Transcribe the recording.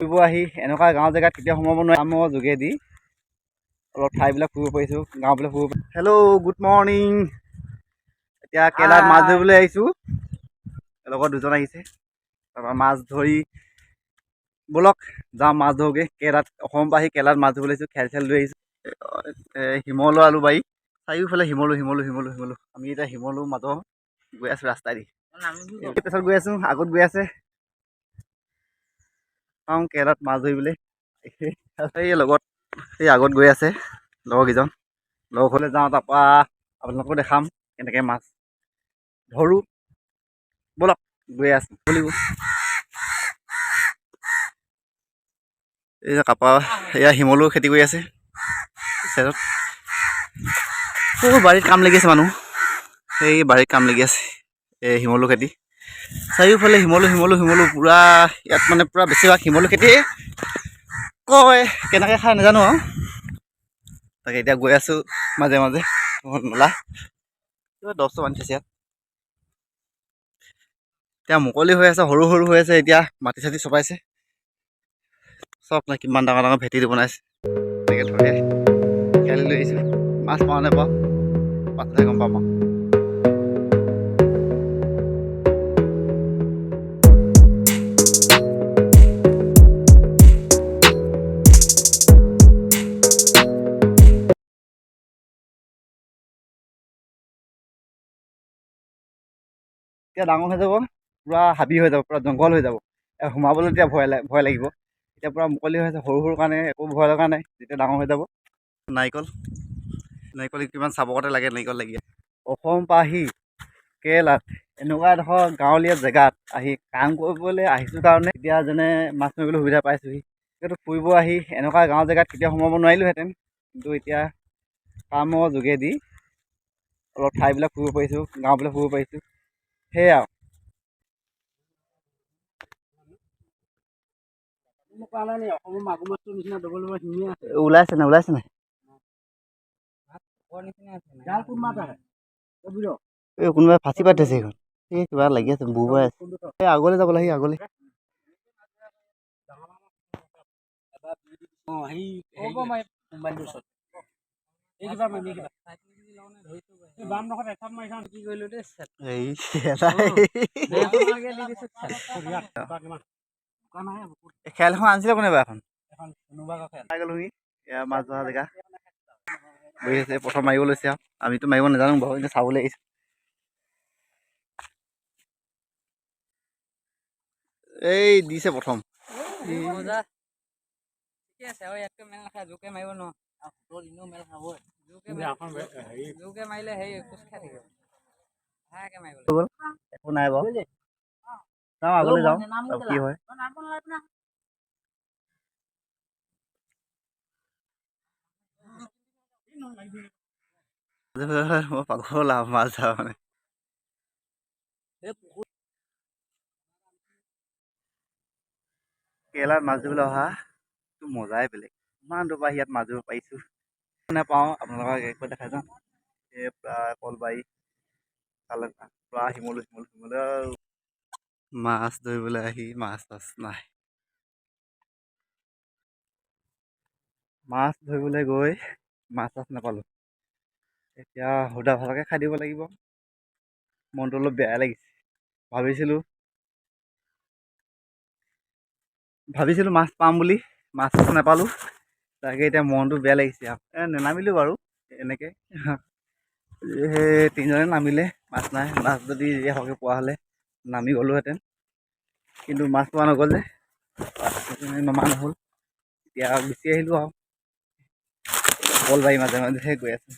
ফুৰিব আহি এনেকুৱা গাঁও জেগাত কেতিয়াও সোমাব নোৱাৰে কামৰ যোগেদি অলপ ঠাইবিলাক ফুৰিব পাৰিছোঁ, গাঁওবিলাক ফুৰিব পাৰিছোঁ। Hello' good morning. এতিয়া কেৰেলাত মাছ ধৰিবলৈ আহিছোঁ, লগত দুজন আহিছে। তাৰপৰা মাছ ধৰি ব'লক যাওঁ মাছ ধৰোগৈ। কেৰেলাত অসমৰ পৰা আহি কেৰেলাত মাছ ধৰিবলৈ আহিছোঁ, খেল চেল লৈ আহিছোঁ। শিমলু আলু বাৰী চাৰিওফালে শিমলু। আমি এতিয়া শিমলু মাজৰ গৈ আছোঁ ৰাস্তাইদি। পিছত গৈ আছোঁ, আগত গৈ আছে পাওঁ কেৰেলাত মাছ ধৰিবলৈ। এই লগত এই আগত গৈ আছে লগৰকেইজন, লগৰ ঘৰলৈ যাওঁ, তাৰপৰা আপোনালোকো দেখাম কেনেকৈ মাছ ধৰোঁ। ব'লক গৈ আছোঁ বুলিব। এই কাপা এয়া শিমলু খেতি কৰি আছে চাইডত। বাৰীত কাম লাগি আছে মানুহ, এই বাৰীত কাম লাগি আছে। এই শিমলু খেতি চাৰিওফালে শিমলু পূৰা ইয়াত মানে পূৰা বেছিভাগ শিমলু খেতি। কয় কেনেকৈ খাই নাজানো আৰু, তাকে এতিয়া গৈ আছোঁ মাজে মাজে নলা 10 বান্ধি থৈছে ইয়াত। এতিয়া মুকলি হৈ আছে, সৰু হৈ আছে। এতিয়া মাটি চাটি চপাইছে চব, কিমান ডাঙৰ ডাঙৰ ভেটি বনাইছে। এনেকৈ ধৰে খেয়ালি লৈ আহিছোঁ, মাছ পাওঁ নাপাওঁ পাছতহে গম পাম। এতিয়া ডাঙৰ হৈ যাব, পূৰা হাবি হৈ যাব, পূৰা জংঘল হৈ যাব। সোমাবলৈ এতিয়া ভয় লাগিব। এতিয়া পূৰা মুকলি হৈ আছে, সৰু কাৰণে একো ভয় লগা নাই। যেতিয়া ডাঙৰ হৈ যাব। নাৰিকল কিমান চাবকতে লাগে নাৰিকল লাগি। অসমৰ পৰা আহি কেৰেলাত এনেকুৱা এডোখৰ গাঁৱলীয়া জেগাত আহি কাম কৰিবলৈ আহিছোঁ কাৰণে এতিয়া যেনে মাছ মাৰিবলৈ সুবিধা পাইছোঁহি। কিন্তু ফুৰিব আহি এনেকুৱা গাঁও জেগাত কেতিয়াও সোমাব নোৱাৰিলোঁহেঁতেন, কিন্তু এতিয়া কামৰ যোগেদি অলপ ঠাইবিলাক ফুৰিব পাৰিছোঁ, গাঁওবিলাক ফুৰিব পাৰিছোঁ। সেয়া ওলাইছে নাই এই কোনোবাই ফাঁচি পাতিছে সেইখন। এই কিবা লাগি আছে, বুবাই আছে। এই আগলৈ যাব লাগে, আগলৈ। খেল এখন আনিছিলে কোনে বাৰু, এখন গ'লোহি। এয়া মাছ ধৰা জেগা বহি আছে, প্ৰথম মাৰিব লৈছে আৰু আমিতো মাৰিব নাজানো বাৰু, এতিয়া চাবলৈ আহিছোঁ। এই দিছে প্ৰথম। একো নাই বাৰু, যাওঁ আগলৈ যাওঁ, কি হয়। মই পাগল আৰু মাছ ধৰা মানে। কেৰেলাত মাছ ধৰিবলৈ অহাটো মজাই বেলেগ। ইমান দূৰৰ পৰা ইয়াত মাছ ধৰিব পাৰিছোঁ। নাপাওঁ আপোনালোকক একবাৰ দেখাই যাওঁ। এই প্ৰায় কলবাৰী পূৰা শিমলু মাছ ধৰিবলৈ আহি মাছ নাই। মাছ ধৰিবলৈ গৈ মাছ নাপালোঁ। এতিয়া সুদা ভালকৈ খাই দিব লাগিব। মনটো অলপ বেয়া লাগিছে। ভাবিছিলোঁ মাছ পাম বুলি, মাছ নাপালোঁ। তাকে এতিয়া মনটো বেয়া লাগিছে আৰু নেনামিলোঁ বাৰু এনেকৈ। সেই তিনিজনে নামিলে, মাছ নাই। মাছ যদি সৰহকৈ পোৱা হ'লে নামি গ'লোহেঁতেন, কিন্তু মাছ পোৱা নগ'ল যে নমা নহ'ল। এতিয়া গুচি আহিলোঁ আৰু কলবাৰী মাজে মাজে গৈ আছোঁ।